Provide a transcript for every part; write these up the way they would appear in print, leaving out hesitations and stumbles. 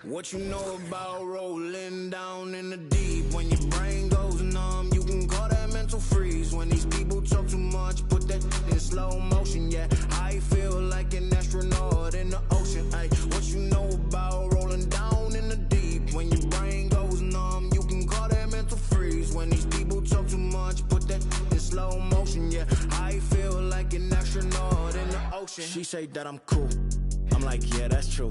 What you know about rolling down in the deep? When your brain goes numb, you can call that mental freeze. When these people talk too much, put that in slow motion. Yeah, I feel like an astronaut in the ocean. Ay, what you know about rolling down in the deep? When your brain goes numb, you can call that mental freeze. When these people talk too much, put that in slow motion. Yeah, I feel like an astronaut in the ocean. She say that I'm cool. I'm like, yeah, that's true.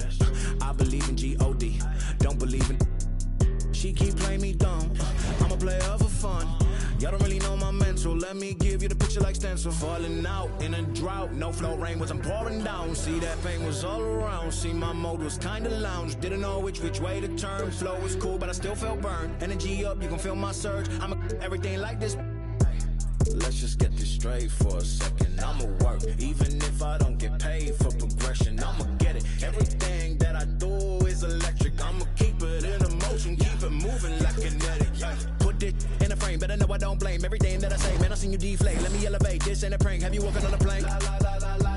I believe in G-O-D, don't believe in. She keep playing me dumb. I'm a player for fun. Y'all don't really know my mental. Let me give you the picture like stencil. Falling out in a drought. No flow, rain wasn't pouring down. See, that pain was all around. See, my mode was kinda lounge. Didn't know which way to turn. Flow was cool, but I still felt burned. Energy up, you can feel my surge. I'm everything like this. Let's just get this straight for a second. I'ma work, even if I don't get paid for progression. I'ma get it. Everything that I do is electric. I'ma keep it in motion, keep it moving like kinetic. Put it in a frame, better know I don't blame everything that I say. Man, I seen you deflate. Let me elevate. This ain't a prank. Have you walking on a plane?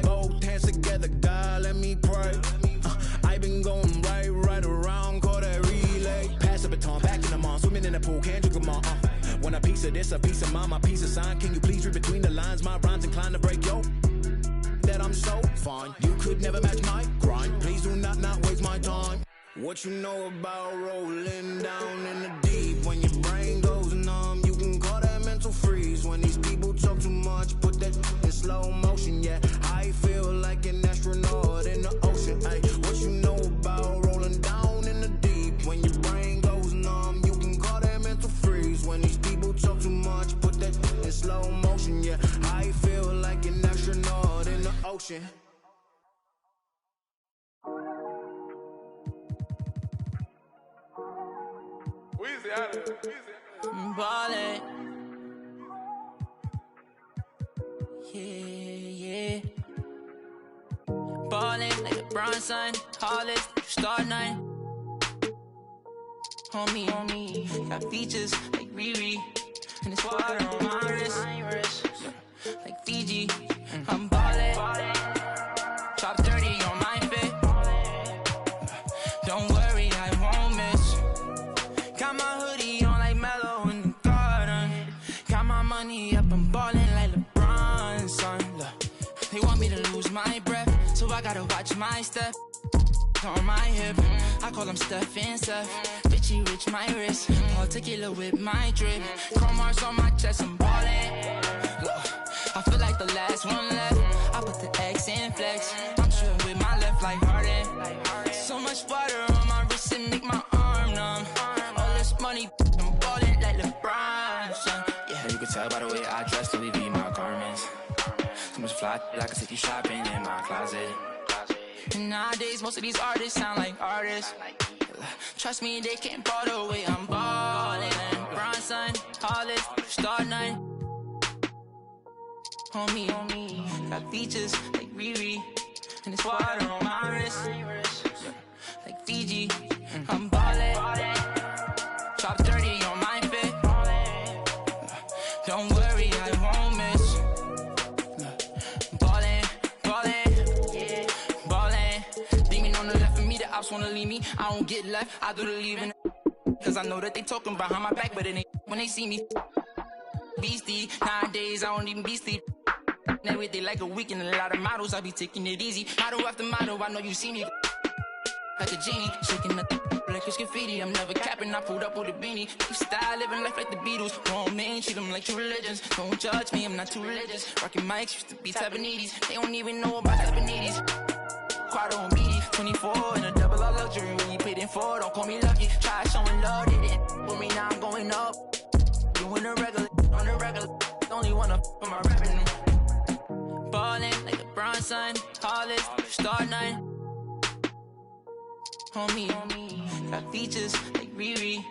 Both hands together, God, let me pray. I been going right around, call that relay. Pass the baton, back in the mall, swimming in the pool, can't drink them all. Want a piece of this, a piece of mine, my piece of sign. Can you please read between the lines? My rhymes inclined to break yo. That I'm so fine. You could never match my grind. Please do not waste my time. What you know about rolling down in the deep? When your brain goes numb, you can call that mental freeze. When these people talk too much, put that in slow motion. Yeah, I feel like an astronaut in the ocean. Ay, what you know about rolling down in the deep? When your brain goes numb, you can call that mental freeze. When these people talk too much, put that in slow motion. Yeah, I feel like an astronaut in the ocean. Ballin', yeah. Ballin' like a bronze son, tallest, star nine. Homie, got features like Riri, and it's water on my wrist, like Fiji. I'm ballin', top 30 on my fit. Don't worry, I won't miss. Got my hoodie on like Mellow in the garden. Got my money up, I'm ballin' like LeBron, son. Look, they want me to lose my breath, so I gotta watch my step. On my hip, I call them Steph and Seth. Bitchy rich, my wrist. Particular with my drip. Chrome marks on my chest, I'm ballin'. I feel like the last one left. I put the X in flex. I'm shooting with my left like Harden. So much water on my wrist and make my arm numb. All this money, I'm ballin' like LeBron, son. Yeah, you can tell by the way I dress to leave my garments. So much fly, I can take you shopping in my closet. And nowadays, most of these artists sound like artists. Trust me, they can't ball the way I'm ballin'. Bronze son, tallest, star nine. Homie, got features like Riri, and it's water on my wrist, like Fiji. I'm ballin', top 30 on my fit. Don't worry, I won't miss. Ops wanna leave me, I don't get left, I do the leaving. Cause I know that they talking behind my back, but it ain't when they see me. Beastie, nowadays I don't even be sleep. Everything like a weekend, a lot of models, I be taking it easy. Model after model, I know you see me. Like a genie, shaking the like it's graffiti. I'm never capping, I pulled up with a beanie. Keep style, living life like the Beatles. Grown men, treat them like true religions. Don't judge me, I'm not too religious. Rocking mics, used to be Tabanese. They don't even know about Tabanese. Quad on BD, 24 in a double R luxury. When you paid in for, don't call me lucky. Try showing love, they didn't with me, now I'm going up. Doing a regular, on a regular. Only wanna for my revenue. Ballin' like a bronze son, tallest, star nine. Homie, got features like Riri,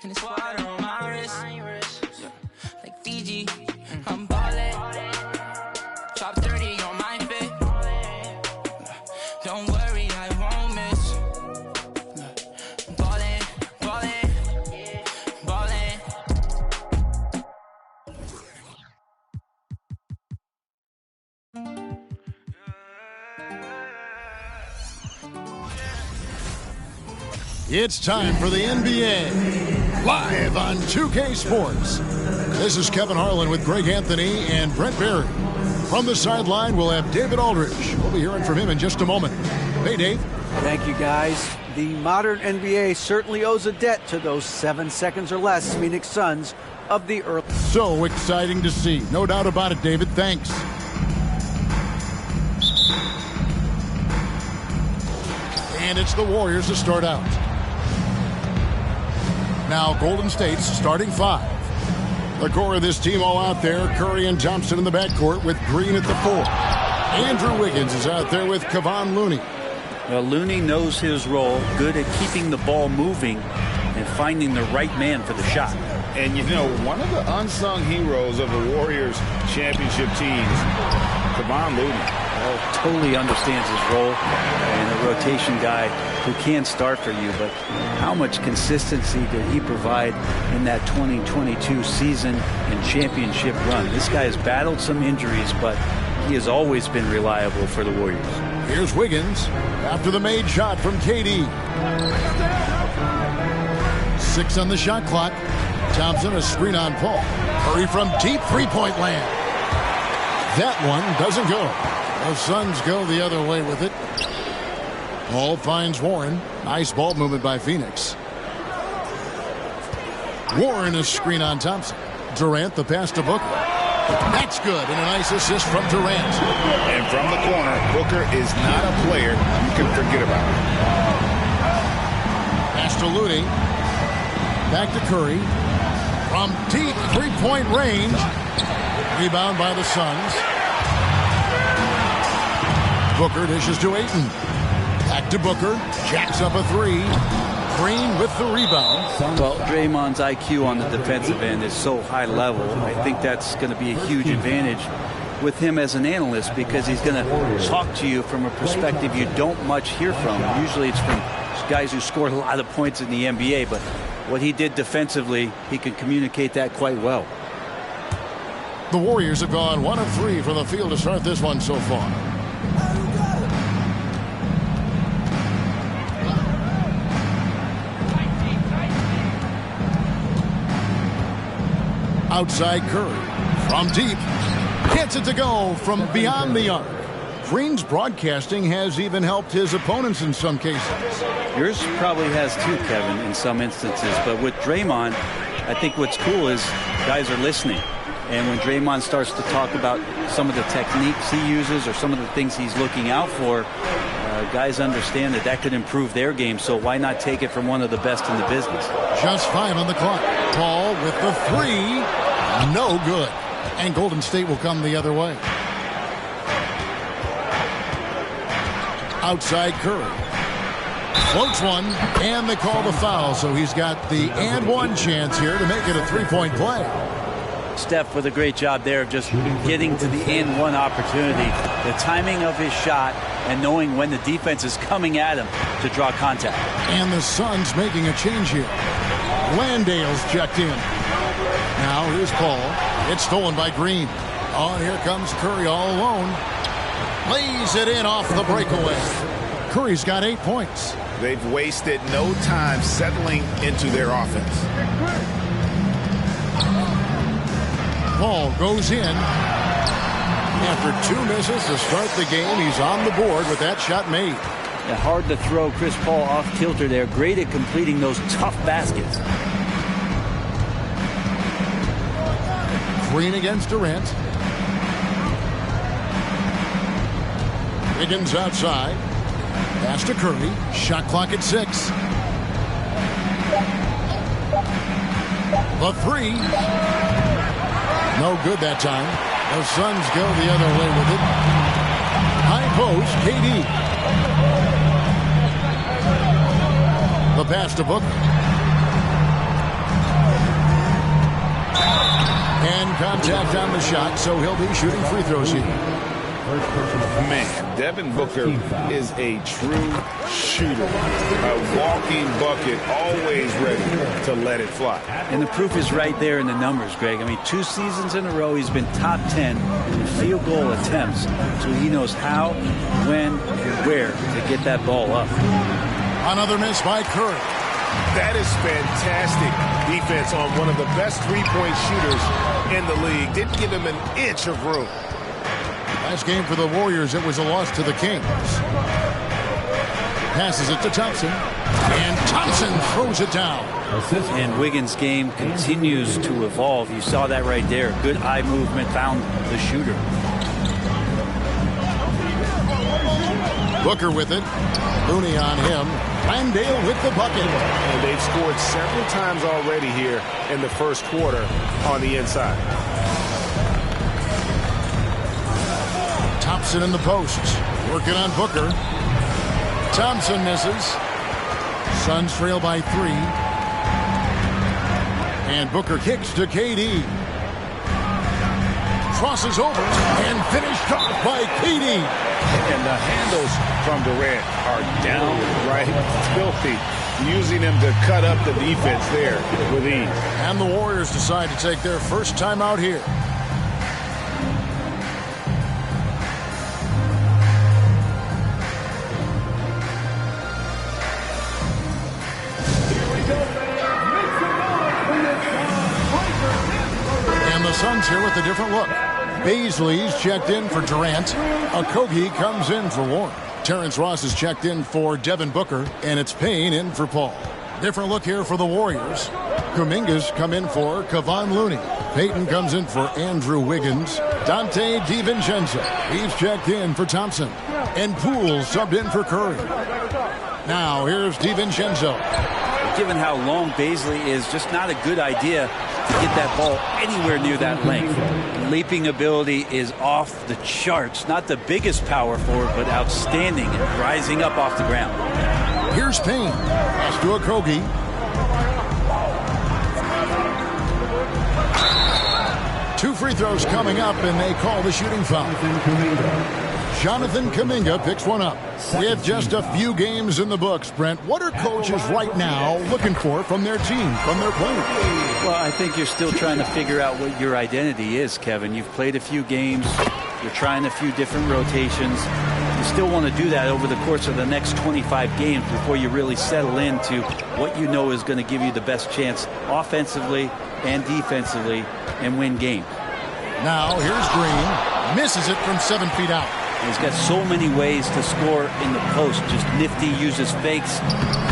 and it's water on my wrist, like Fiji. I'm ballin', top 30 on my fit. Don't worry, I won't miss. Ballin', ballin'. It's time for the NBA, live on 2K Sports. This is Kevin Harlan with Greg Anthony and Brent Barry. From the sideline, we'll have David Aldridge. We'll be hearing from him in just a moment. Hey, Dave. Thank you, guys. The modern NBA certainly owes a debt to those 7 seconds or less Phoenix Suns of the earth. So exciting to see. No doubt about it, David. Thanks. And it's the Warriors to start out. Now Golden State's starting 5. The core of this team all out there. Curry and Thompson in the backcourt with Green at the 4. Andrew Wiggins is out there with Kevon Looney. Well, Looney knows his role, good at keeping the ball moving and finding the right man for the shot. And, you know, one of the unsung heroes of the Warriors championship teams, Kevon Looney. Totally understands his role and a rotation guy who can start for you, but how much consistency did he provide in that 2022 season and championship run? This guy has battled some injuries, but he has always been reliable for the Warriors. Here's Wiggins after the made shot from KD. 6 on the shot clock. Thompson a screen on Paul. Curry from deep three-point land. That one doesn't go. The Suns go the other way with it. Paul finds Warren. Nice ball movement by Phoenix. Warren a screen on Thompson. Durant the pass to Booker. That's good, and a nice assist from Durant. And from the corner, Booker is not a player you can forget about. Pass to Looney. Back to Curry. From deep three-point range. Rebound by the Suns. Booker dishes to Ayton. Back to Booker. Jacks up a 3. Green with the rebound. Well, Draymond's IQ on the defensive end is so high level. I think that's going to be a huge advantage with him as an analyst, because he's going to talk to you from a perspective you don't much hear from. Usually it's from guys who scored a lot of points in the NBA, but what he did defensively, he can communicate that quite well. The Warriors have gone 1 of 3 from the field to start this one so far. Outside Curry. From deep. Gets it to go from beyond the arc. Green's broadcasting has even helped his opponents in some cases. Yours probably has too, Kevin, in some instances. But with Draymond, I think what's cool is guys are listening. And when Draymond starts to talk about some of the techniques he uses or some of the things he's looking out for, guys understand that that could improve their game. So why not take it from one of the best in the business? Just 5 on the clock. Paul with the 3. No good. And Golden State will come the other way. Outside Curry. Floats one, and they call the foul. So he's got the and one chance here to make it a 3-point play. Steph with a great job there of just getting to the and one opportunity. The timing of his shot and knowing when the defense is coming at him to draw contact. And the Suns making a change here. Landale's checked in. Now here's Paul. It's stolen by Green. Oh, here comes Curry all alone. Lays it in off the breakaway. Curry's got 8 points. They've wasted no time settling into their offense. Paul goes in. After 2 misses to start the game, he's on the board with that shot made. Yeah, hard to throw Chris Paul off kilter there. Great at completing those tough baskets. Green against Durant. Wiggins outside. Pass to Curry. Shot clock at 6. The 3. No good that time. The Suns go the other way with it. High post, KD. The pass to Booker. And contact on the shot, so he'll be shooting free throws here. Man, Devin Booker is a true shooter. A walking bucket, always ready to let it fly. And the proof is right there in the numbers, Greg. I mean, 2 seasons in a row, he's been top 10 in field goal attempts. So he knows how, when, and where to get that ball up. Another miss by Curry. That is fantastic defense on one of the best three-point shooters in the league. Didn't give him an inch of room. Last game for the Warriors, it was a loss to the Kings. Passes it to Thompson. And Thompson throws it down. And Wiggins' game continues to evolve. You saw that right there. Good eye movement, found the shooter. Booker with it. Looney on him. Landale with the bucket. And they've scored several times already here in the first quarter on the inside. Thompson in the post. Working on Booker. Thompson misses. Suns trail by 3. And Booker kicks to KD. Crosses over and finished off by KD. And the handles from Durant are downright filthy, using him to cut up the defense there with ease. And the Warriors decide to take their first time out here. And the Suns here with a different look. Baisley's checked in for Durant. Okogie comes in for Warren. Terrence Ross is checked in for Devin Booker. And it's Payne in for Paul. Different look here for the Warriors. Kuminga's come in for Kevon Looney. Payton comes in for Andrew Wiggins. Dante DiVincenzo. He's checked in for Thompson. And Poole subbed in for Curry. Now here's DiVincenzo. Given how long Baisley is, just not a good idea to get that ball anywhere near that length. Leaping ability is off the charts. Not the biggest power forward, but outstanding and rising up off the ground. Here's Payne. Pass to Okogie. Two free throws coming up, and they call the shooting foul. Jonathan Kuminga picks one up. With just a few games in the books, Brent, what are coaches right now looking for from their team, from their players? Well, I think you're still trying to figure out what your identity is, Kevin. You've played a few games. You're trying a few different rotations. You still want to do that over the course of the next 25 games before you really settle into what you know is going to give you the best chance offensively and defensively and win games. Now, here's Green. Misses it from 7 feet out. He's got so many ways to score in the post. Just nifty, uses fakes.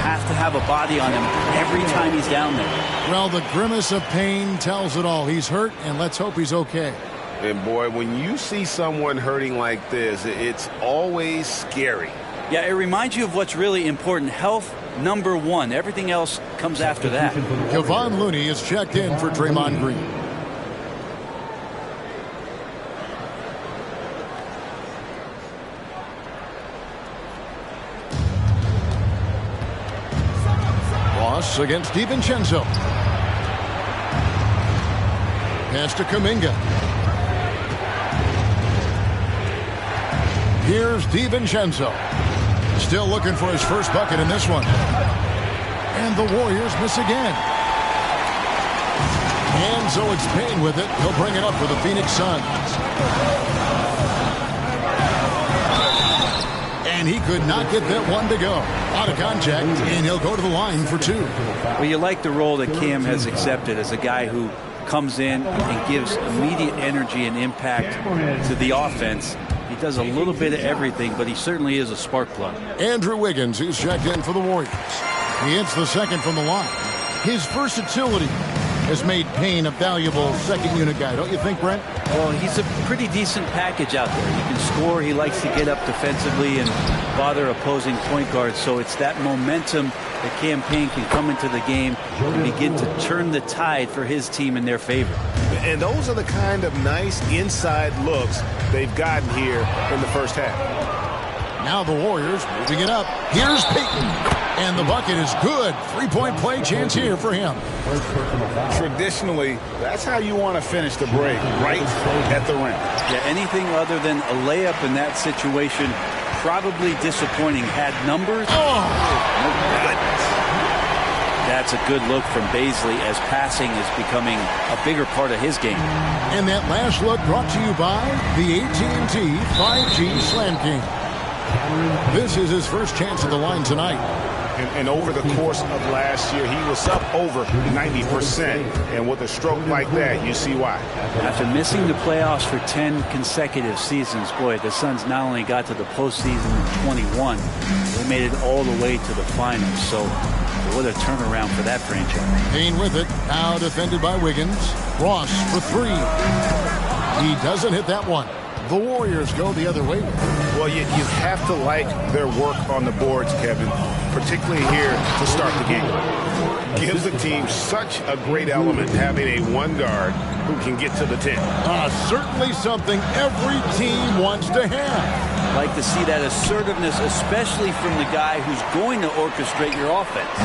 Has to have a body on him every time he's down there. Well, the grimace of pain tells it all. He's hurt, and let's hope he's okay. And boy, when you see someone hurting like this, it's always scary. Yeah, it reminds you of what's really important. Health, number one. Everything else comes after that. Kevon Looney is checked in for Draymond Green. Ross against DiVincenzo. Pass to Kuminga. Here's DiVincenzo. Still looking for his first bucket in this one. And the Warriors miss again. And so it's Payne with it. He'll bring it up for the Phoenix Suns. And he could not get that one to go. Out of contact, and he'll go to the line for 2. Well, you like the role that Cam has accepted as a guy who comes in and gives immediate energy and impact to the offense. He does a little bit of everything, but he certainly is a spark plug. Andrew Wiggins, who's checked in for the Warriors. He hits the second from the line. His versatility has made Payne a valuable second unit guy, don't you think, Brent? Well, he's a pretty decent package out there. He can score. He likes to get up defensively and bother opposing point guards. So it's that momentum that Cam Payne can come into the game and begin to turn the tide for his team in their favor. And those are the kind of nice inside looks they've gotten here in the first half. Now the Warriors moving it up. Here's Payton. And the bucket is good. 3-point play chance here for him. Traditionally, that's how you want to finish the break, right at the rim. Yeah, anything other than a layup in that situation, probably disappointing. Had numbers. Oh! No goodness. That's a good look from Baisley as passing is becoming a bigger part of his game. And that last look brought to you by the AT&T 5G Slam King. This is his first chance at the line tonight. And over the course of last year, he was up over 90%. And with a stroke like that, you see why. After missing the playoffs for 10 consecutive seasons, boy, the Suns not only got to the postseason in 21, they made it all the way to the finals. So what a turnaround for that franchise. Payne with it. Now defended by Wiggins. Ross for three. He doesn't hit that one. The Warriors go the other way. Well, you have to like their work on the boards, Kevin, particularly here to start the game. Gives the team such a great element having a one guard who can get to the 10. Certainly something every team wants to have. Like to see that assertiveness, especially from the guy who's going to orchestrate your offense.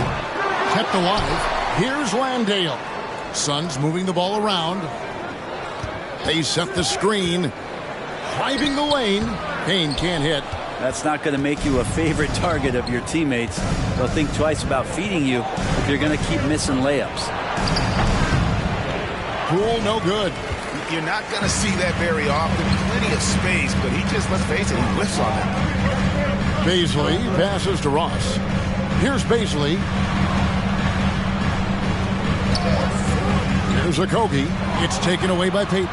Kept alive. Here's Landale. Suns moving the ball around. They set the screen. Driving the lane. Payne can't hit. That's not going to make you a favorite target of your teammates. They'll think twice about feeding you if you're going to keep missing layups. Poole, no good. You're not going to see that very often. Plenty of space, but he just, let's face it, he whiffs on that. Baisley passes to Ross. Here's Baisley. Here's Okogie. It's taken away by Payton.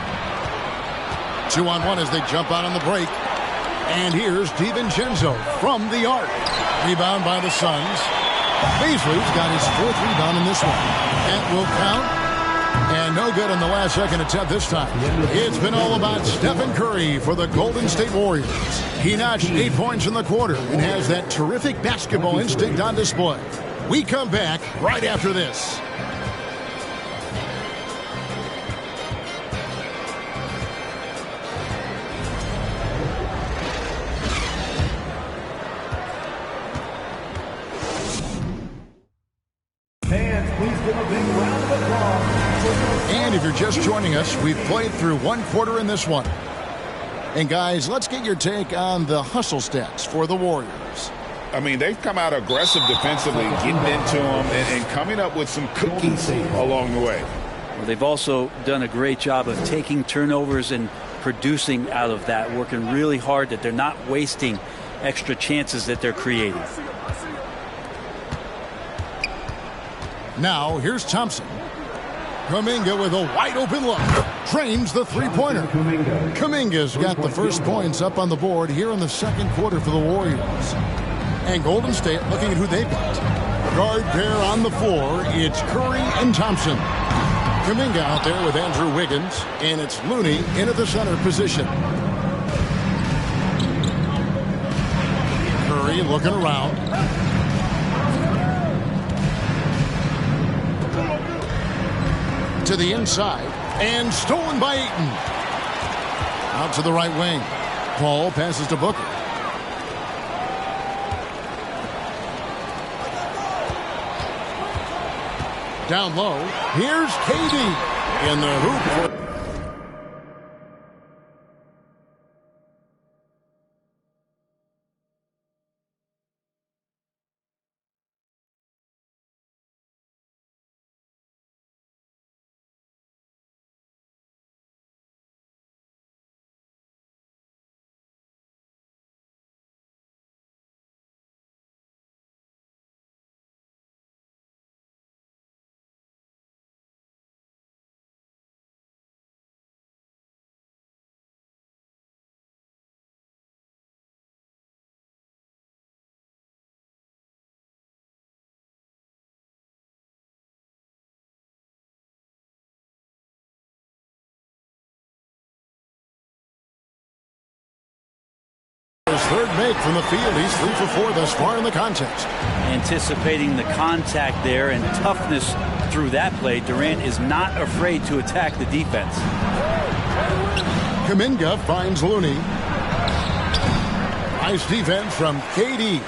2-on-1 as they jump out on the break. And here's DiVincenzo from the arc. Rebound by the Suns. Baisley's got his fourth rebound in this one. That will count. And no good on the last second attempt this time. It's been all about Stephen Curry for the Golden State Warriors. He notched 8 points in the quarter and has that terrific basketball instinct on display. We come back right after this. And if you're just joining us, we've played through one quarter in this one. And guys, let's get your take on the hustle stats for the Warriors. I mean, they've come out aggressive defensively, getting into them and coming up with some cookies along the way. Well, they've also done a great job of taking turnovers and producing out of that, working really hard that they're not wasting extra chances that they're creating. Now, here's Thompson. Kuminga with a wide-open look. Trains the three-pointer. Kuminga's got the first points up on the board here in the second quarter for the Warriors. And Golden State looking at who they've got. Guard pair on the floor. It's Curry and Thompson. Kuminga out there with Andrew Wiggins. And it's Looney into the center position. Curry looking around. To the inside, and stolen by Ayton. Out to the right wing. Paul passes to Booker. Down low, here's KD in the hoop. His third make from the field. He's 3 for 4 thus far in the contest. Anticipating the contact there and toughness through that play, Durant is not afraid to attack the defense. Kuminga finds Looney. Nice defense from KD.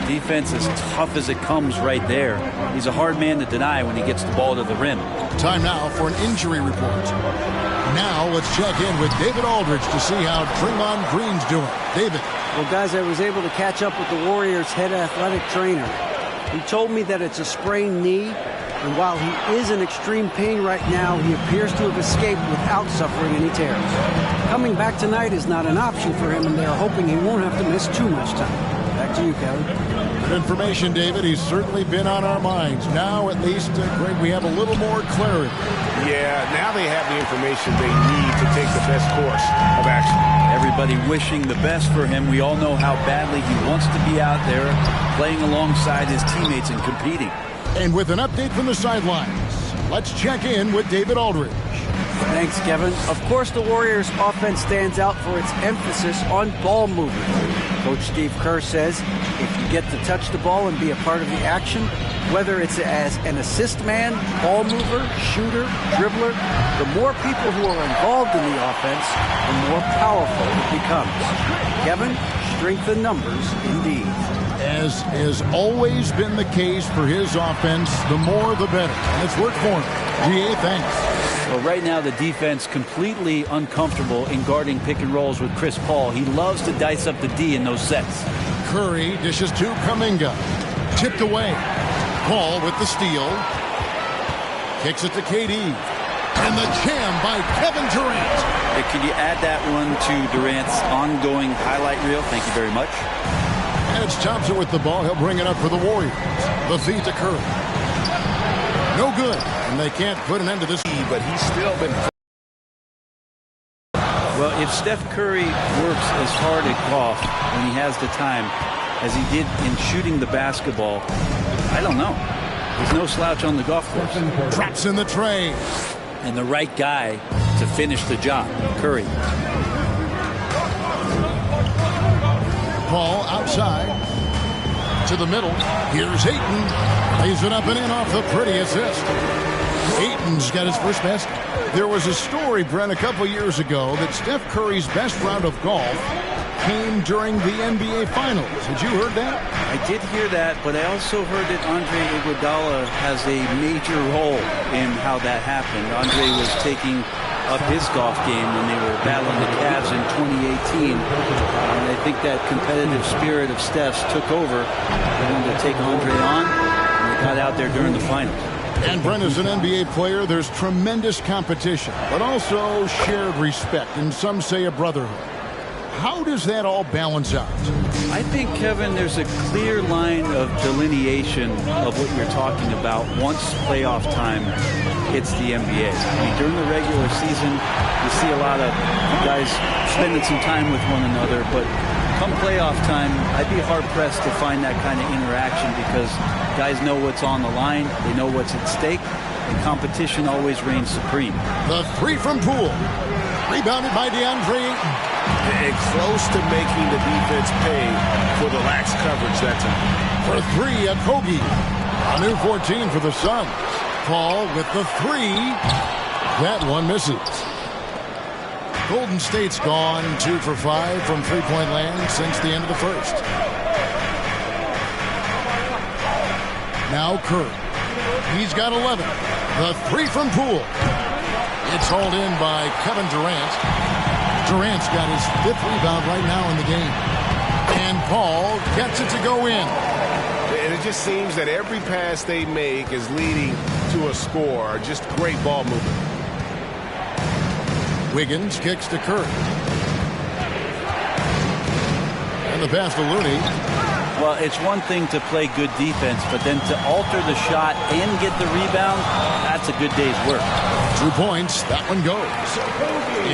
Defense as tough as it comes right there. He's a hard man to deny when he gets the ball to the rim. Time now for an injury report. Now let's check in with David Aldridge to see how Draymond Green's doing. David. Well, guys, I was able to catch up with the Warriors' head athletic trainer. He told me that it's a sprained knee, And while he is in extreme pain right now, he appears to have escaped without suffering any tears. Coming back tonight is not an option for him, and they are hoping he won't have to miss too much time. Back to you, Kevin. Good information, David. He's certainly been on our minds. Now, at least, Greg, we have a little more clarity. Yeah, now they have the information they need to take the best course of action. Everybody wishing the best for him. We all know how badly he wants to be out there playing alongside his teammates and competing. And with an update from the sidelines, let's check in with David Aldridge. Thanks, Kevin. Of course, the Warriors' offense stands out for its emphasis on ball movement. Coach Steve Kerr says if you get to touch the ball and be a part of the action, whether it's as an assist man, ball mover, shooter, dribbler, the more people who are involved in the offense, the more powerful it becomes. Kevin, strength in numbers indeed. As has always been the case for his offense, the more the better. And it's worked for him. GA, thanks. Well, right now the defense completely uncomfortable in guarding pick and rolls with Chris Paul. He loves to dice up the D in those sets. Curry dishes to Kuminga. Tipped away. Paul with the steal. Kicks it to KD. And the jam by Kevin Durant. Hey, could you add that one to Durant's ongoing highlight reel? Thank you very much. And it's Thompson with the ball. He'll bring it up for the Warriors. The feed to Curry. No good. And they can't put an end to this. But he's still been... Well, if Steph Curry works as hard at golf when he has the time as he did in shooting the basketball, I don't know. He's no slouch on the golf course. Traps in the tray. And the right guy to finish the job, Curry. Paul outside to the middle. Here's Ayton. Lays it up and in off the pretty assist. Ayton's got his first basket. There was a story, Brent, a couple years ago that Steph Curry's best round of golf came during the NBA Finals. Had you heard that? I did hear that, but I also heard that Andre Iguodala has a major role in how that happened. Andre was taking up his golf game when they were battling the Cavs in 2018. And I think that competitive spirit of Steph's took over. They wanted to take Andre on, and they got out there during the finals. And Brent, as an NBA player, there's tremendous competition, but also shared respect, and some say a brotherhood. How does that all balance out? I think, Kevin, there's a clear line of delineation of what you're talking about once playoff time hits the NBA. I mean, during the regular season, you see a lot of guys spending some time with one another, but come playoff time, I'd be hard-pressed to find that kind of interaction because guys know what's on the line, they know what's at stake, and competition always reigns supreme. The three from Poole. Rebounded by DeAndre Ayton. And close to making the defense pay for the lax coverage that time. For three, a Kogi. A new 14 for the Suns. Paul with the three. That one misses. Golden State's gone 2 for 5 from three-point land since the end of the first. Now Curry. He's got 11. The three from Poole. It's hauled in by Kevin Durant. Durant's got his 5th rebound right now in the game. And Paul gets it to go in. And it just seems that every pass they make is leading to a score. Just great ball movement. Wiggins kicks to Curry. And the pass to Looney. Well, it's one thing to play good defense, but then to alter the shot and get the rebound, that's a good day's work. 2 points. That one goes.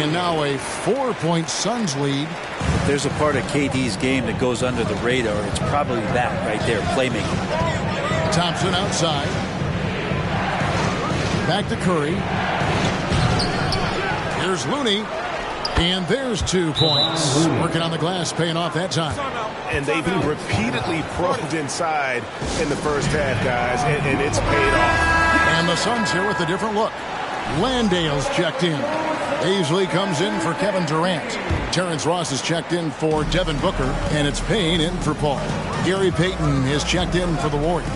And now a 4-point Suns lead. If there's a part of KD's game that goes under the radar, it's probably that right there, playmaking. Thompson outside. Back to Curry. Here's Looney. And there's 2 points. Working on the glass, paying off that time. And they've been repeatedly probed inside in the first half, guys, and it's paid off. And the Suns here with a different look. Landale's checked in. Beasley comes in for Kevin Durant. Terrence Ross is checked in for Devin Booker. And it's Payne in for Paul. Gary Payton is checked in for the Warriors.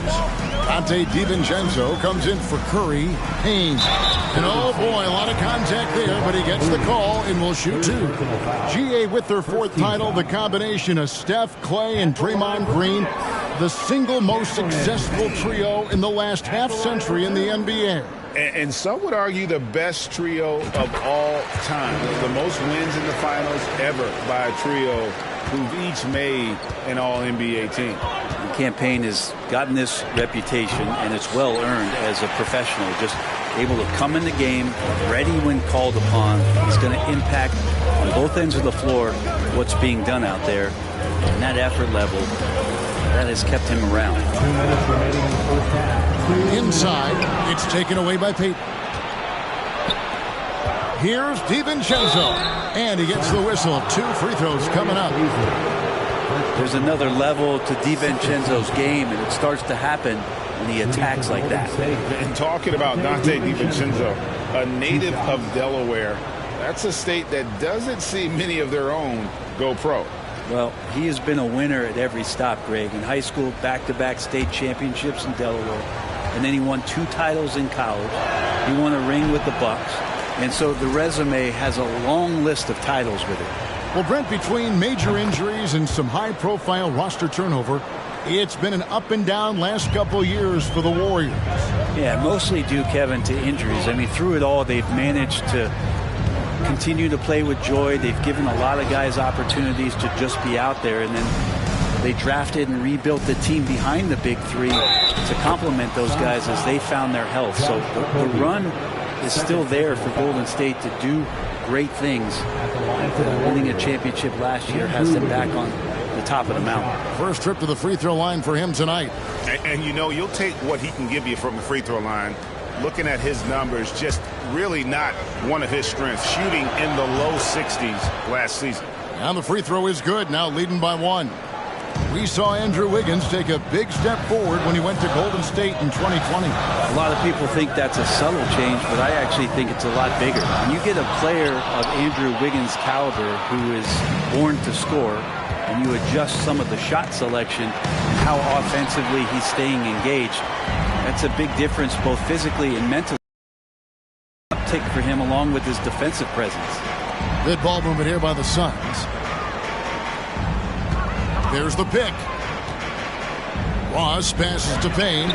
Dante DiVincenzo comes in for Curry. Payne. And oh boy, a lot of contact there, but he gets the call and will shoot 2. GA with their 4th title, the combination of Steph, Clay, and Draymond Green. the single most successful trio in the last half-century in the NBA. And some would argue the best trio of all time. The most wins in the finals ever by a trio who've each made an all-NBA team. The campaign has gotten this reputation, and it's well earned as a professional. Just able to come in the game, ready when called upon. He's going to impact on both ends of the floor what's being done out there. And that effort level, that has kept him around. 2 minutes remaining in the first half. Inside, it's taken away by Peyton. Here's DiVincenzo, and he gets the whistle. 2 free throws coming up. There's another level to DiVincenzo's game, and it starts to happen when he attacks like that. And talking about Dante DiVincenzo, a native of Delaware, that's a state that doesn't see many of their own go pro. Well, he has been a winner at every stop, Greg. In high school, back-to-back state championships in Delaware. And then he won 2 titles in college. He won a ring with the Bucks. And so the resume has a long list of titles with it. Well, Brent, between major injuries and some high-profile roster turnover, it's been an up-and-down last couple years for the Warriors. Yeah, mostly due, Kevin, to injuries. I mean, through it all, they've managed to continue to play with joy. They've given a lot of guys opportunities to just be out there, and then they drafted and rebuilt the team behind the big three to complement those guys as they found their health. So the run is still there for Golden State to do great things. Winning a championship last year has them back on the top of the mountain. First trip to the free throw line for him tonight. And you know, you'll take what he can give you from the free throw line. Looking at his numbers, just really not one of his strengths. Shooting in the low 60s last season. And the free throw is good, now leading by 1. We saw Andrew Wiggins take a big step forward when he went to Golden State in 2020. A lot of people think that's a subtle change, but I actually think it's a lot bigger. When you get a player of Andrew Wiggins' caliber who is born to score, and you adjust some of the shot selection and how offensively he's staying engaged, that's a big difference both physically and mentally. Uptick for him along with his defensive presence. Good ball movement here by the Suns. There's the pick. Ross passes to Payne.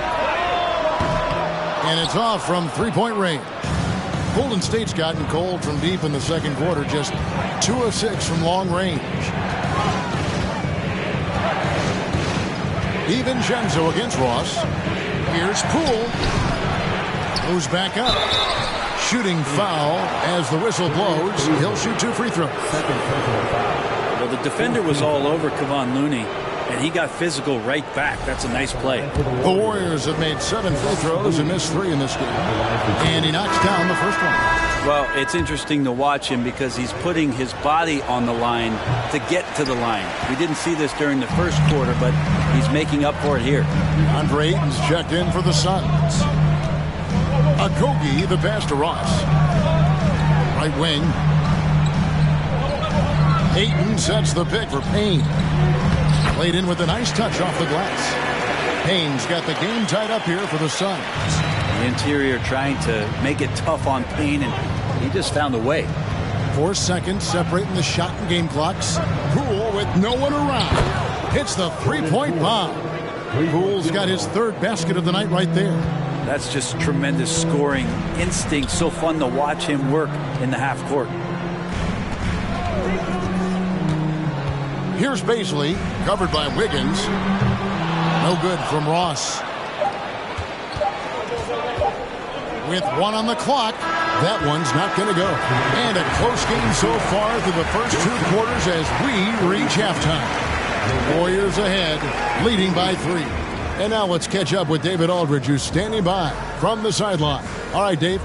And it's off from three-point range. Golden State's gotten cold from deep in the second quarter, just 2 of 6 from long range. DiVincenzo against Ross. Here's Poole. Moves back up. Shooting foul as the whistle blows. He'll shoot 2 free throws. Well, the defender was all over Kevon Looney, and he got physical right back. That's a nice play. The Warriors have made 7 free throws and missed 3 in this game. And he knocks down the first one. Well, it's interesting to watch him because he's putting his body on the line to get to the line. We didn't see this during the first quarter, but he's making up for it here. Andre Ayton's checked in for the Suns. Akogi, the pass to Ross. Right wing. Ayton sets the pick for Payne. Played in with a nice touch off the glass. Payne's got the game tied up here for the Suns. The interior trying to make it tough on Payne, and he just found a way. 4 seconds separating the shot and game clocks. Poole with no one around. Hits the three-point bomb. Poole's got his 3rd basket of the night right there. That's just tremendous scoring instinct. So fun to watch him work in the half court. Here's Baisley, covered by Wiggins. No good from Ross. With 1 on the clock, that one's not going to go. And a close game so far through the first 2 quarters as we reach halftime. Warriors ahead, leading by 3. And now let's catch up with David Aldridge, who's standing by from the sideline. All right, Dave.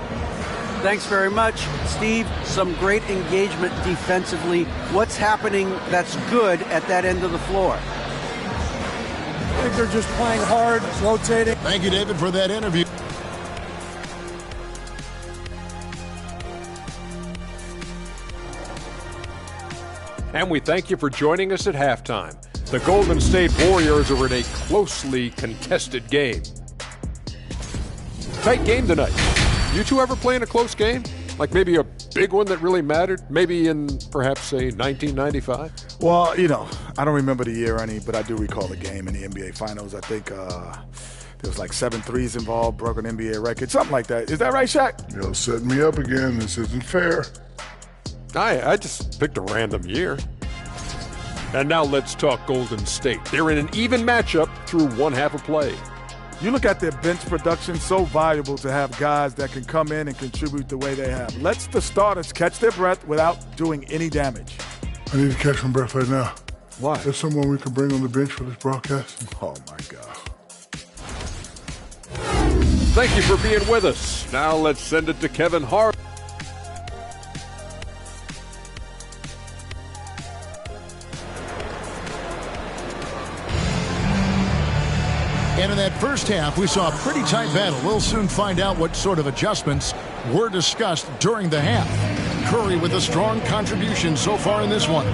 Thanks very much, Steve. Some great engagement defensively. What's happening that's good at that end of the floor? I think they're just playing hard, rotating. Thank you, David, for that interview. And we thank you for joining us at halftime. The Golden State Warriors are in a closely contested game. Tight game tonight. You two ever play in a close game? Like maybe a big one that really mattered? Maybe in perhaps, say, 1995? Well, you know, I don't remember the year any, but I do recall the game in the NBA Finals. I think there was like 7 threes involved, broke an NBA record, something like that. Is that right, Shaq? You're setting me up again. This isn't fair. I just picked a random year. And now let's talk Golden State. They're in an even matchup through one half of play. You look at their bench production, so valuable to have guys that can come in and contribute the way they have. Lets the starters catch their breath without doing any damage. I need to catch my breath right now. Why? There's someone we can bring on the bench for this broadcast. Oh, my God. Thank you for being with us. Now let's send it to Kevin Hart. And in that first half, we saw a pretty tight battle. We'll soon find out what sort of adjustments were discussed during the half. Curry with a strong contribution so far in this one.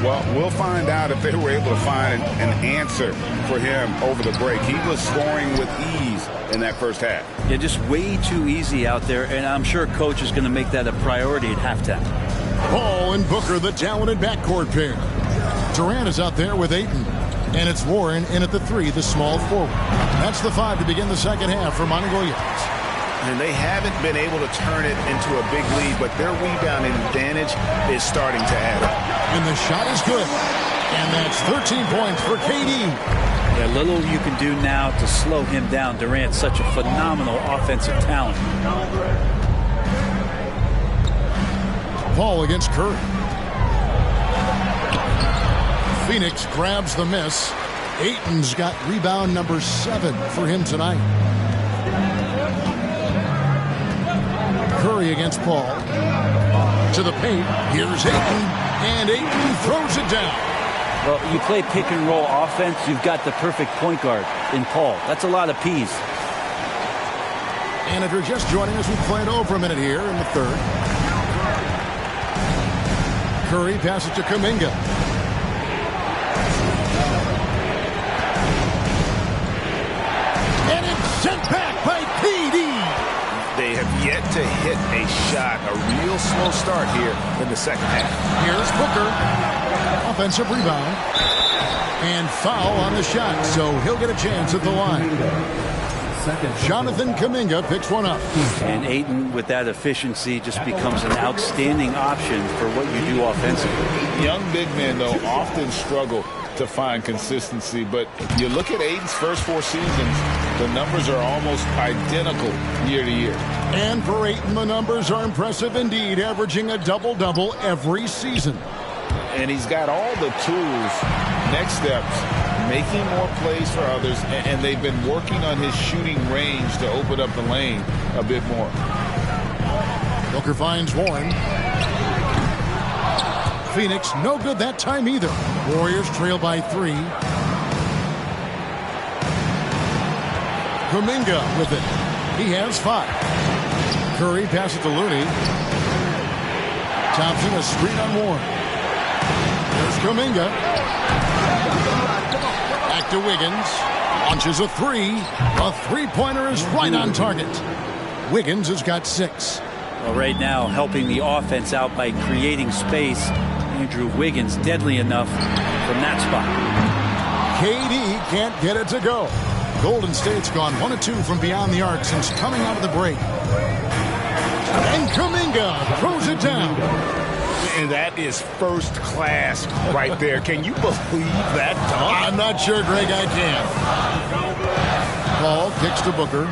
Well, we'll find out if they were able to find an answer for him over the break. He was scoring with ease in that first half. Yeah, just way too easy out there, and I'm sure Coach is going to make that a priority at halftime. Paul and Booker, the talented backcourt pair. Durant is out there with Ayton. And it's Warren in at the 3, the small forward. That's the 5 to begin the second half for Monty Williams. And they haven't been able to turn it into a big lead, but their rebounding advantage is starting to add up. And the shot is good. And that's 13 points for KD. Yeah, little you can do now to slow him down. Durant's such a phenomenal offensive talent. Paul against Curry. Phoenix grabs the miss. Ayton's got rebound number 7 for him tonight. Curry against Paul. To the paint. Here's Ayton. And Ayton throws it down. Well, you play pick and roll offense, you've got the perfect point guard in Paul. That's a lot of P's. And if you're just joining us, we play it over a minute here in the third. Curry passes to Kuminga. Sent back by KD. They have yet to hit a shot, a real slow start here in the second half. Here's Booker. Offensive rebound. And foul on the shot, so he'll get a chance at the line. Jonathan Kuminga picks one up. And Ayton, with that efficiency, just becomes an outstanding option for what you do offensively. Young big men, though, often struggle to find consistency, but you look at Ayton's first 4 seasons, the numbers are almost identical year to year. And for Ayton, the numbers are impressive indeed, averaging a double-double every season. And he's got all the tools, next steps, making more plays for others, and they've been working on his shooting range to open up the lane a bit more. Booker finds Warren. Phoenix, no good that time either. Warriors trail by 3. Kuminga with it. He has 5. Curry passes to Looney. Thompson, a screen on Warren. There's Kuminga. Back to Wiggins. Launches a 3. A three-pointer is right on target. Wiggins has got 6. Well, right now, helping the offense out by creating space. Andrew Wiggins deadly enough from that spot. KD can't get it to go. Golden State's gone 1 of 2 from beyond the arc since coming out of the break. And Kuminga throws it down. And that is first class right there. Can you believe that dunk? I'm not sure, Greg, I can. Paul kicks to Booker.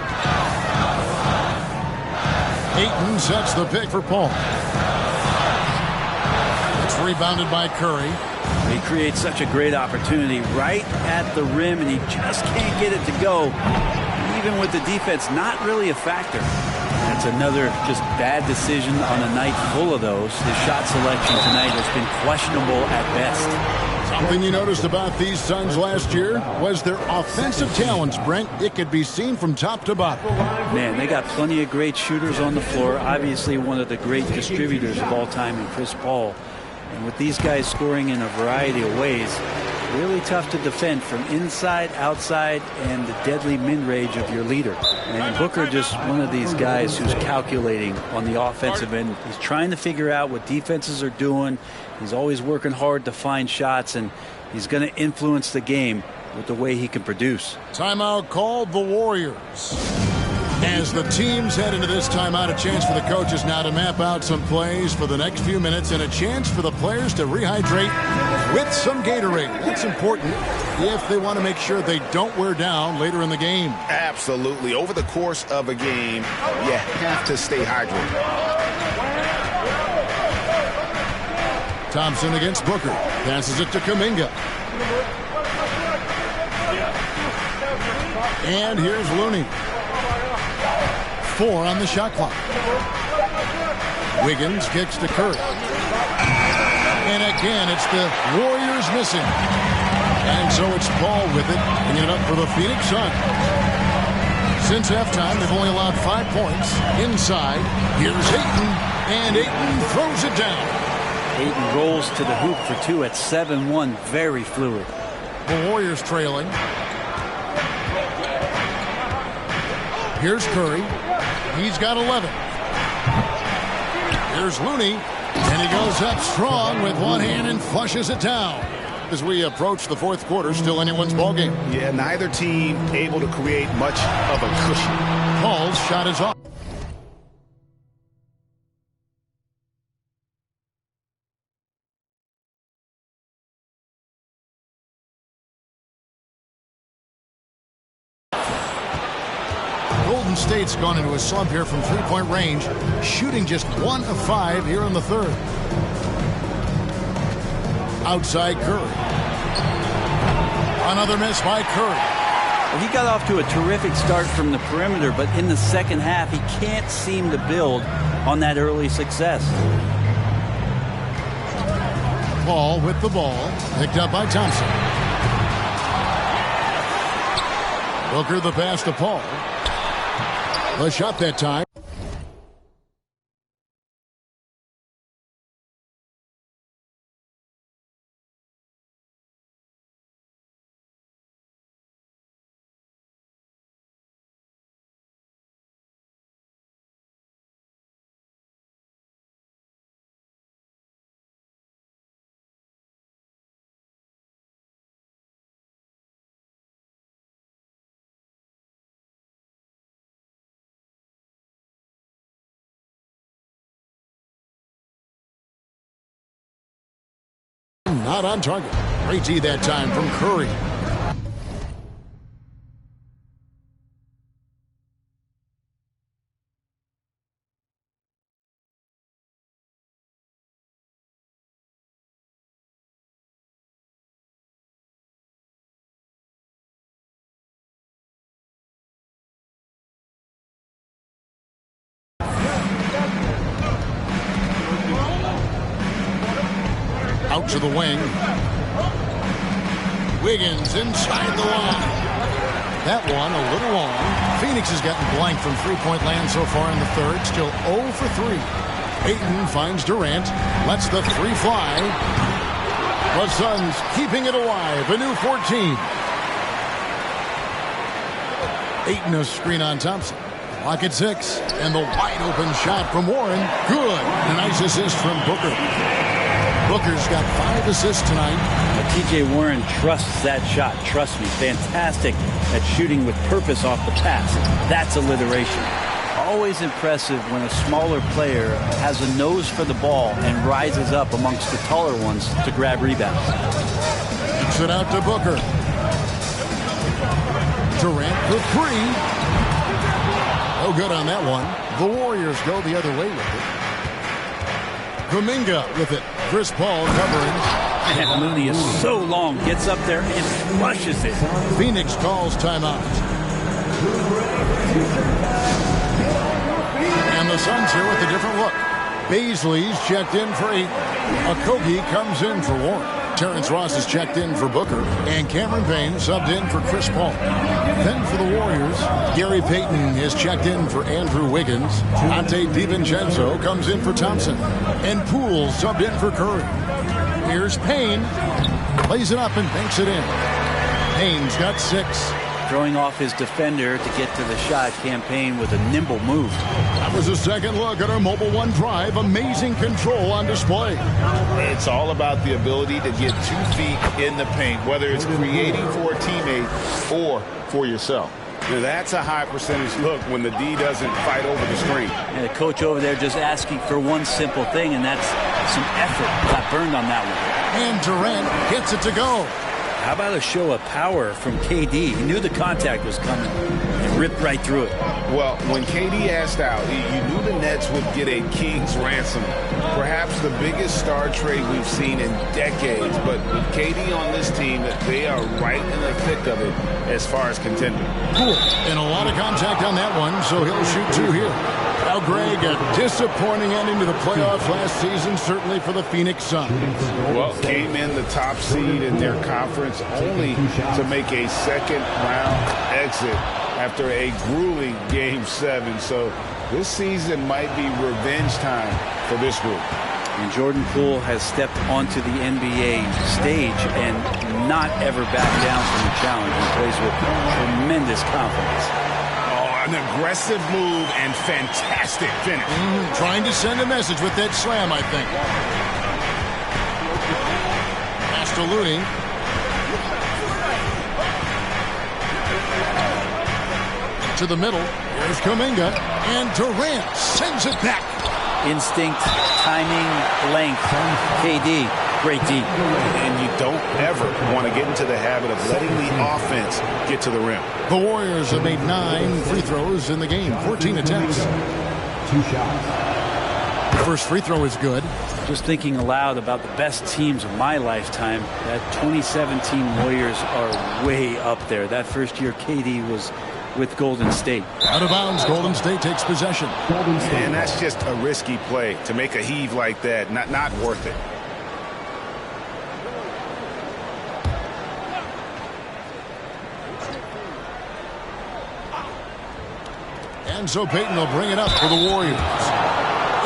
Ayton sets the pick for Paul. It's rebounded by Curry. He creates such a great opportunity right at the rim, and he just can't get it to go. Even with the defense, not really a factor. That's another just bad decision on a night full of those. His shot selection tonight has been questionable at best. Something you noticed about these Suns last year was their offensive talents, Brent. It could be seen from top to bottom. Man, they got plenty of great shooters on the floor. Obviously, one of the great distributors of all time in Chris Paul. And with these guys scoring in a variety of ways, really tough to defend from inside, outside, and the deadly mid-range of your leader. And Booker just one of these guys who's calculating on the offensive end. He's trying to figure out what defenses are doing. He's always working hard to find shots, and He's going to influence the game with the way he can produce. Timeout called the Warriors. As the teams head into this timeout, a chance for the coaches now to map out some plays for the next few minutes and a chance for the players to rehydrate with some Gatorade. That's important if they want to make sure they don't wear down later in the game. Absolutely. Over the course of a game, you have to stay hydrated. Thompson against Booker. Passes it to Kuminga. And here's Looney. 4 on the shot clock. Wiggins kicks to Curry. And again, it's the Warriors missing. And so it's Paul with it, bringing it up for the Phoenix Suns. Since halftime, they've only allowed 5 points. Inside, here's Ayton, and Ayton throws it down. Ayton rolls to the hoop for 2 at 7-1, very fluid. The Warriors trailing. Here's Curry. He's got 11. Here's Looney, and he goes up strong with one hand and flushes it down. As we approach the fourth quarter, still anyone's ballgame. Yeah, neither team able to create much of a cushion. Paul's shot is off. Golden State's gone into a slump here from three-point range, shooting just 1 of 5 here in the third. Outside Curry. Another miss by Curry. Well, he got off to a terrific start from the perimeter, but in the second half, he can't seem to build on that early success. Paul with the ball, picked up by Thompson. Booker the pass to Paul. The shot that time. Not on target. Great D that time from Curry. Out to the wing. Wiggins inside the line. That one a little long. Phoenix has gotten blank from three-point land so far in the third. Still 0 for 3. Ayton finds Durant. Lets the three fly. The Suns keeping it alive. A new 14. Ayton a screen on Thompson. Clock at 6. And the wide open shot from Warren. Good. A nice assist from Booker. Booker's got 5 assists tonight. T.J. Warren trusts that shot. Trust me. Fantastic at shooting with purpose off the pass. That's alliteration. Always impressive when a smaller player has a nose for the ball and rises up amongst the taller ones to grab rebounds. Kicks it out to Booker. Durant for 3. No good on that one. The Warriors go the other way with it. Kuminga with it. Chris Paul covering. And Looney is so long. Gets up there and flushes it. Phoenix calls timeout. And the Suns here with a different look. Baisley's checked in for 8. Okogie comes in for Warren. Terrence Ross is checked in for Booker. And Cameron Payne subbed in for Chris Paul. Then for the Warriors, Gary Payton is checked in for Andrew Wiggins. Ante DiVincenzo comes in for Thompson. And Poole subbed in for Curry. Here's Payne. Plays it up and banks it in. Payne's got 6. throwing off his defender to get to the shot. Campaign with a nimble move. That was a second look at our Mobile One drive. Amazing control on display. It's all about the ability to get 2 feet in the paint, whether it's creating for a teammate or for yourself. Now, that's a high percentage look when the D doesn't fight over the screen. And the coach over there just asking for one simple thing, and that's some effort. Got burned on that one. And Durant gets it to go. How about a show of power from KD? He knew the contact was coming and ripped right through it. Well, when KD asked out, you knew the Nets would get a king's ransom. Perhaps the biggest star trade we've seen in decades. But with KD on this team, they are right in the thick of it as far as contending. Cool. And a lot of contact on that one, so he'll shoot 2 here. Now, Greg, a disappointing ending to the playoffs last season, certainly for the Phoenix Suns. Well, came in the top seed in their conference only to make a second-round exit after a grueling Game 7. So this season might be revenge time for this group. And Jordan Poole has stepped onto the NBA stage and not ever backed down from the challenge. He plays with tremendous confidence. An aggressive move and fantastic finish. Trying to send a message with that slam, I think. Pass to Looney. To the middle. Here's Kuminga. And Durant sends it back. Instinct, timing, length. KD, great D. And you don't ever want to get into the habit of letting the offense get to the rim. The Warriors have made 9 free throws in the game, 14 attempts. 2 shots. The first free throw is good. Just thinking aloud about the best teams of my lifetime, that 2017 Warriors are way up there. That first year KD was with Golden State. Out of bounds, Golden State takes possession. And that's just a risky play to make a heave like that. Not worth it. And so Payton will bring it up for the Warriors.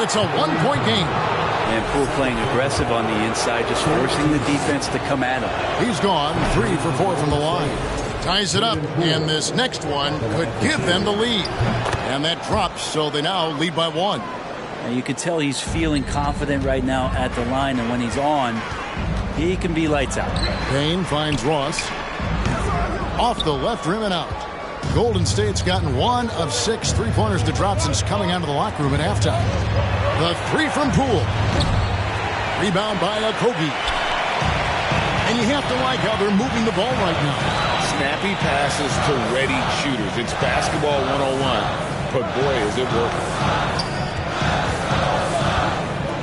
It's a 1-point game. And Poole playing aggressive on the inside, just forcing the defense to come at him. He's gone 3 for 4 from the line. Ties it up, and this next one could give them the lead. And that drops, so they now lead by 1. And you can tell he's feeling confident right now at the line, and when he's on, he can be lights out. Payne finds Ross. Off the left rim and out. Golden State's gotten 1 of 6 3-pointers to drop since coming out of the locker room at halftime. The 3 from Poole. Rebound by Okogie. And you have to like how they're moving the ball right now. Snappy passes to ready shooters. It's basketball 101, but boy, is it working.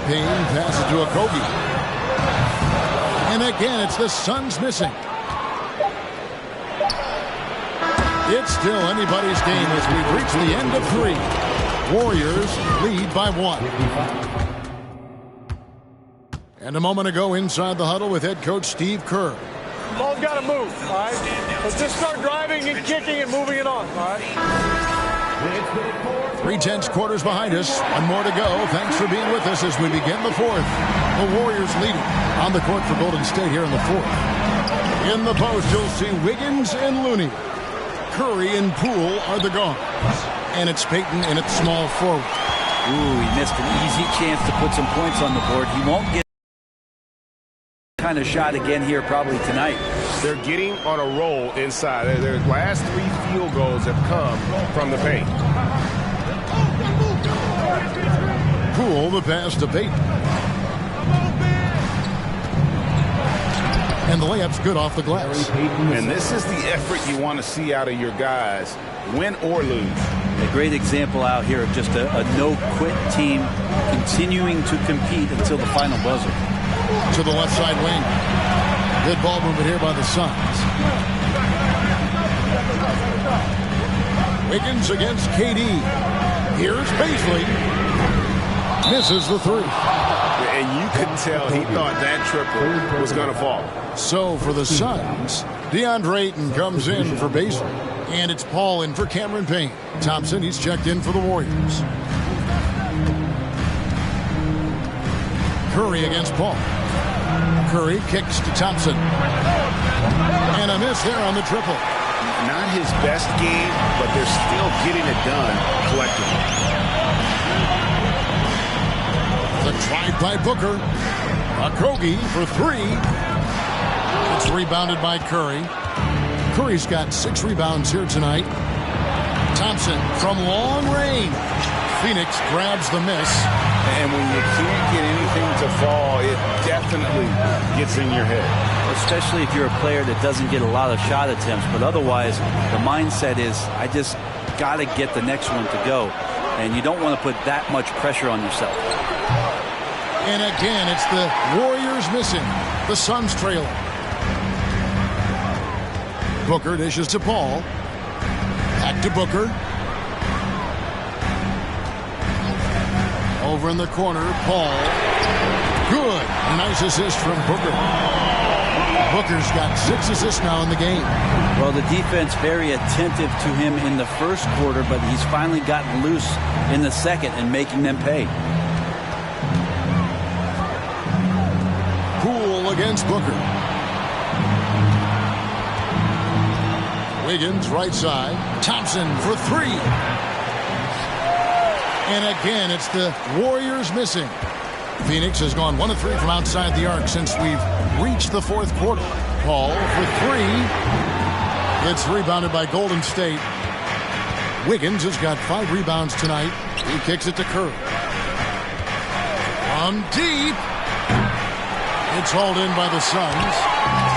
Payne passes to Okogie. And again, it's the Suns missing. It's still anybody's game as we've reached the end of 3. Warriors lead by 1. And a moment ago inside the huddle with head coach Steve Kerr. Ball's got to move, all right? Let's just start driving and kicking and moving it on, all right? 3/10 quarters behind us. 1 more to go. Thanks for being with us as we begin the 4th. The Warriors leading on the court for Golden State here in the 4th. In the post, you'll see Wiggins and Looney. Curry and Poole are the guards. And it's Payton in its small forward. Ooh, he missed an easy chance to put some points on the board. He won't get kind of shot again here probably tonight. They're getting on a roll inside. Their last 3 field goals have come from the paint. Poole, the pass to Payton. And the layup's good off the glass. And this is the effort you want to see out of your guys, win or lose. A great example out here of just a no-quit team continuing to compete until the final buzzer. To the left side wing. Good ball movement here by the Suns. Wiggins against KD. Here's Paisley. Misses the 3. And you could tell he thought that triple was going to fall. So for the Suns, DeAndre Ayton comes in for Paisley. And it's Paul in for Cameron Payne. Thompson, he's checked in for the Warriors. Curry against Paul. Curry kicks to Thompson. And a miss there on the triple. Not his best game, but they're still getting it done collectively. The drive by Booker. Okogie for three. It's rebounded by Curry. Curry's got 6 rebounds here tonight. Thompson from long range. Phoenix grabs the miss. And when you can't get anything to fall, it definitely gets in your head. Especially if you're a player that doesn't get a lot of shot attempts. But otherwise, the mindset is, I just got to get the next one to go. And you don't want to put that much pressure on yourself. And again, it's the Warriors missing. The Suns trailing. Booker dishes to Paul. Back to Booker. Over in the corner, Paul. Good. Nice assist from Booker. Booker's got 6 assists now in the game. Well, the defense very attentive to him in the first quarter, but he's finally gotten loose in the second and making them pay. Poole against Booker. Wiggins right side. Thompson for 3. And again, it's the Warriors missing. Phoenix has gone 1 of 3 from outside the arc since we've reached the fourth quarter. Paul for 3. It's rebounded by Golden State. Wiggins has got 5 rebounds tonight. He kicks it to Curry. From deep. It's hauled in by the Suns.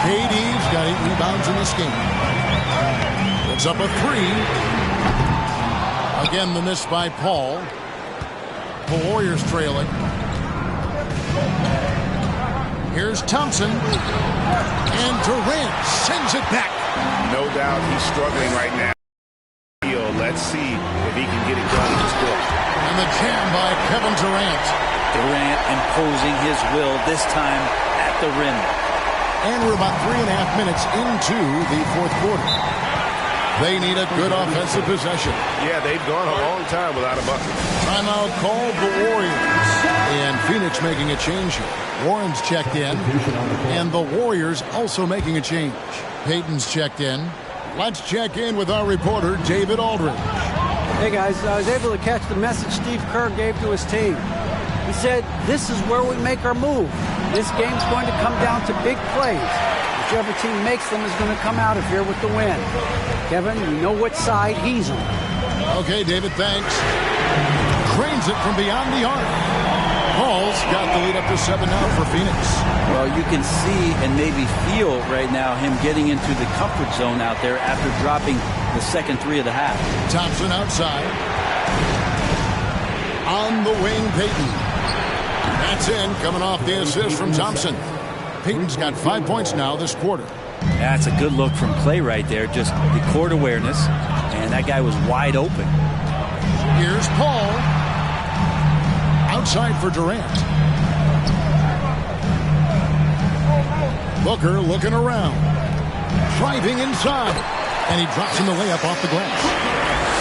KD's got 8 rebounds in this game. It's up a 3. Again, the miss by Paul. The Warriors trailing. Here's Thompson. And Durant sends it back. No doubt he's struggling right now. Let's see if he can get it done in this quarter. And the jam by Kevin Durant. Durant imposing his will, this time at the rim. And we're about 3.5 minutes into the fourth quarter. They need a good offensive possession. Yeah, they've gone a long time without a bucket. Timeout called the Warriors. And Phoenix making a change here. Warren's checked in. And the Warriors also making a change. Payton's checked in. Let's check in with our reporter, David Aldridge. Hey, guys. I was able to catch the message Steve Kerr gave to his team. He said, this is where we make our move. This game's going to come down to big plays. Whichever team makes them is going to come out of here with the win. Kevin, you know what side he's on. Okay, David, thanks. Cranes it from beyond the arc. Paul's got the lead up to 7 now for Phoenix. Well, you can see and maybe feel right now him getting into the comfort zone out there after dropping the second 3 of the half. Thompson outside. On the wing, Payton. That's in, coming off the assist from Thompson. Payton's got 5 points now this quarter. That's a good look from Clay right there. Just the court awareness. And that guy was wide open. Here's Paul. Outside for Durant. Booker looking around. Driving inside. And he drops in the layup off the glass.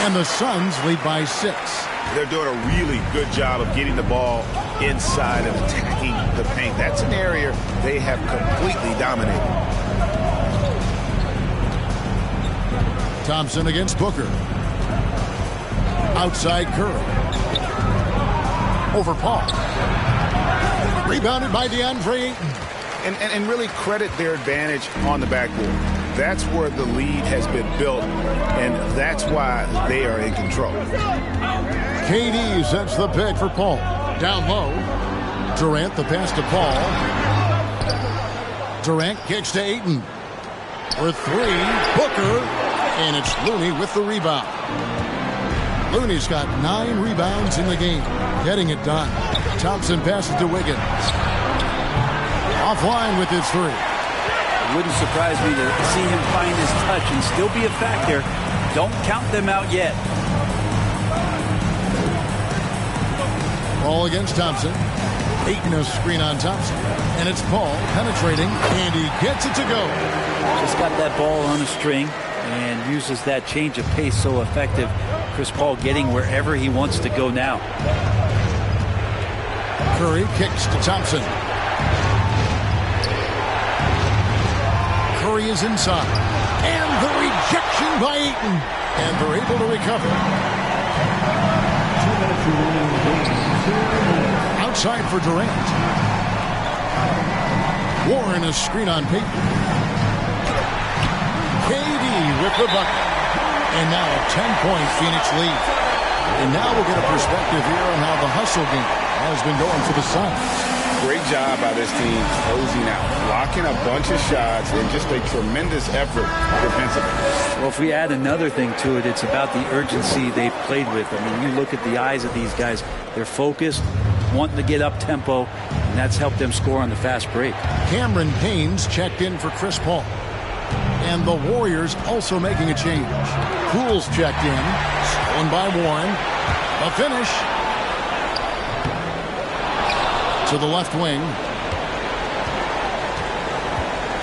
And the Suns lead by 6. They're doing a really good job of getting the ball inside and attacking the paint. That's an area they have completely dominated. Thompson against Booker. Outside Curry. Over Paul. Rebounded by DeAndre Ayton. And really credit their advantage on the backboard. That's where the lead has been built, and that's why they are in control. KD sets the pick for Paul. Down low. Durant the pass to Paul. Durant kicks to Ayton. For 3. Booker. And it's Looney with the rebound. Looney's got 9 rebounds in the game. Getting it done. Thompson passes to Wiggins. Offline with his 3. It wouldn't surprise me to see him find his touch and still be a factor. Don't count them out yet. Paul against Thompson. Ayton a screen on Thompson. And it's Paul penetrating, and he gets it to go. Just got that ball on a string and uses that change of pace so effective. Chris Paul getting wherever he wants to go now. Curry kicks to Thompson. Murray is inside. And the rejection by Ayton. And they're able to recover. Outside for Durant. Warren, a screen on Payton. KD with the bucket. And now a 10-point Phoenix lead. And now we'll get a perspective here on how the hustle game has been going for the Suns. Great job by this team closing out, blocking a bunch of shots, and just a tremendous effort defensively. Well, if we add another thing to it, it's about the urgency they've played with. I mean, you look at the eyes of these guys. They're focused, wanting to get up tempo, and that's helped them score on the fast break. Cameron Payne's checked in for Chris Paul. And the Warriors also making a change. Poole's checked in. Stolen by Warren. A finish. To the left wing.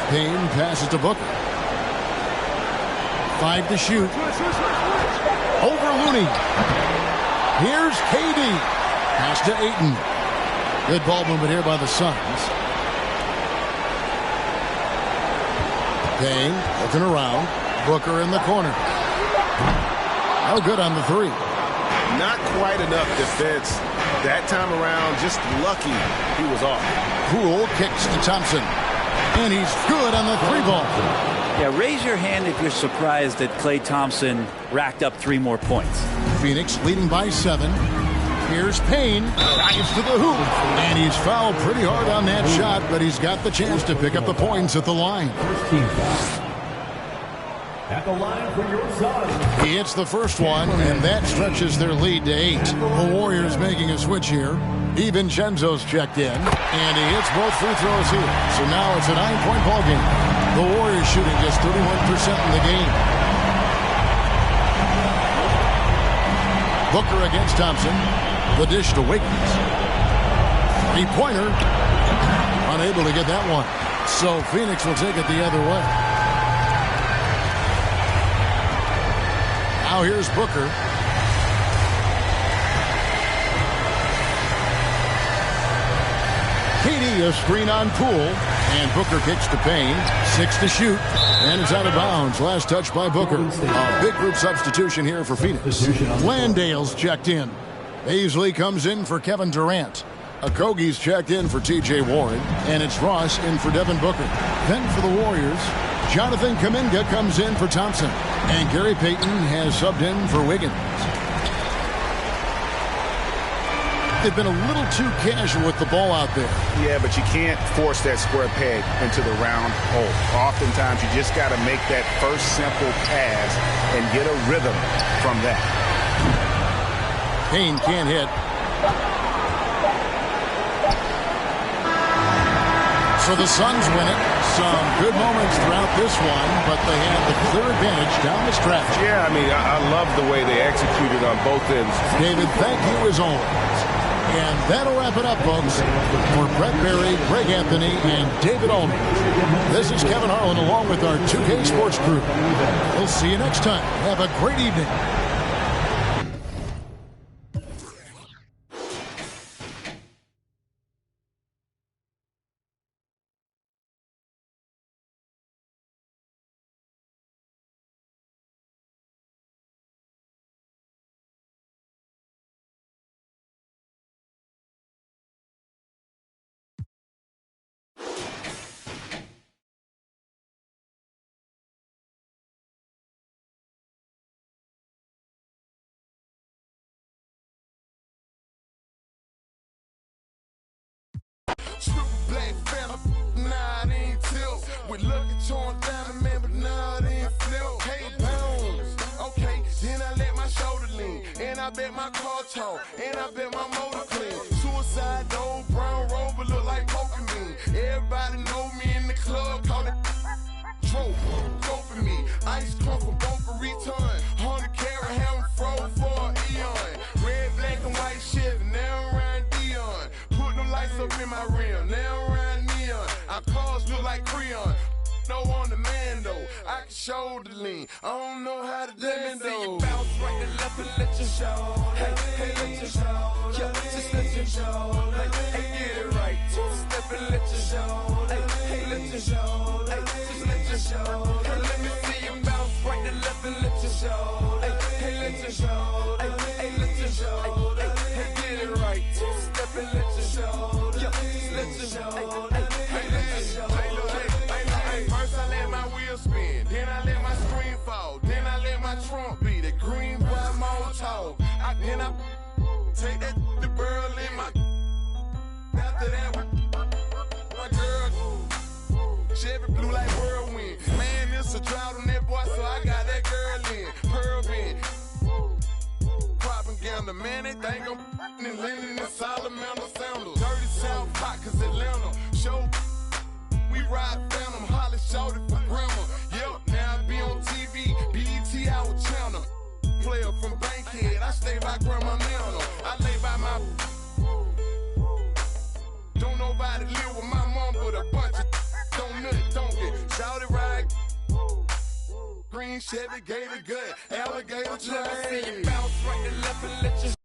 Payne passes to Booker. 5 to shoot. Over Looney. Here's KD. Pass to Ayton. Good ball movement here by the Suns. Payne looking around. Booker in the corner. No good on the three. Not quite enough defense that time around. Just lucky he was off. Poole kicks to Thompson. And he's good on the three ball. Yeah, raise your hand if you're surprised that Klay Thompson racked up 3 more points. Phoenix leading by 7. Here's Payne. Drives to the hoop. And he's fouled pretty hard on that shot, but he's got the chance to pick up the points at the line. At the line for your Suns. He hits the first one, and that stretches their lead to 8. The Warriors making a switch here. DiVincenzo's checked in, and he hits both free throws here. So now it's a 9-point ball game. The Warriors shooting just 31% in the game. Booker against Thompson. The dish to Wiggins. 3-pointer. Unable to get that one. So Phoenix will take it the other way. Now here's Booker. KD a screen on Poole. And Booker kicks to Payne. 6 to shoot. And it's out of bounds. Last touch by Booker. A big group substitution here for Phoenix. Landale's checked in. Beasley comes in for Kevin Durant. Okogie's checked in for T.J. Warren. And it's Ross in for Devin Booker. Then for the Warriors, Jonathan Kuminga comes in for Thompson. And Gary Payton has subbed in for Wiggins. They've been a little too casual with the ball out there. Yeah, but you can't force that square peg into the round hole. Oftentimes, you just got to make that first simple pass and get a rhythm from that. Payne can't hit. So the Suns win it. Some good moments throughout this one, but they had the clear advantage down the stretch. Yeah, I mean, I love the way they executed on both ends. David, thank you as always. And that'll wrap it up, folks. For Brett Berry, Greg Anthony, and David Aldridge, this is Kevin Harlan along with our 2K Sports crew. We'll see you next time. Have a great evening. Super black fella, nah, it ain't tilt. With lucky torn down, man, but nah, it ain't flip. Hey, pounds, okay, then I let my shoulder lean. And I bet my car tall, and I bet my motor clean. Suicide, old brown rover, look like Pokemon. Everybody know me in the club, call it trope. Go for me, ice crump for Boca Raton. 100 carat, having froze for an eon. Red, black, and white shit, now around Dion. Put them lights up in my rim, now around neon. Our cars look like Creon. No on the man though, I can shoulder lean. I don't know how to dance though. Bounce right and left and let you show. Hey, let you show. Yeah, just let you show. Hey, get it right. Two-step and let your shoulder. Hey, let your shoulder. Hey, just let your shoulder. Hey, let me see you bounce right to left and let your shoulder. Hey, let your shoulder. Hey, let your shoulder. Hey, get it right. Two-step and let your shoulder. Just let your shoulder. Hey, let your shoulder. First I let my wheel spin, then I let my screen fall, then I let my trunk beat it. Green boy motor. Then I take that the girl in my. After that, my girl, Chevy blue like whirlwind. Man, it's a drought on that boy, so I got that girl in. Pearl in. Propaganda, man, they think I'm in Lennon and Salamander sandals. Dirty South Pot, cause Atlanta. Show, we ride Phantom, Holly shouted for grandma. Yep, now I be on TV, BET out channel. Player from Bankhead, I stay by Grandma Nana. I lay by my. Don't nobody live with my mom, but a bunch of don't nut, don't get shouted right. Green Chevy, gator gut, alligator train. Let me see you bounce right to left and let you.